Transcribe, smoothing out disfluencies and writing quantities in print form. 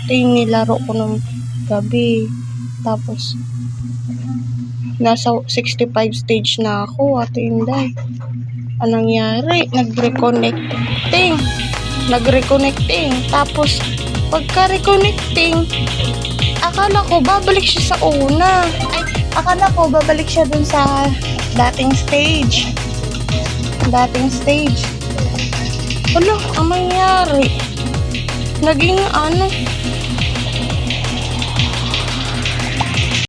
Ito yung nilaro ko nung gabi. Tapos, nasa 65 stage na ako, Ate Inday. Anong nangyari? Nag-reconnecting. Tapos, pagka-reconnecting, akala ko babalik siya sa una. Akala ko babalik siya dun sa dating stage. Wala, ang nangyari. Naging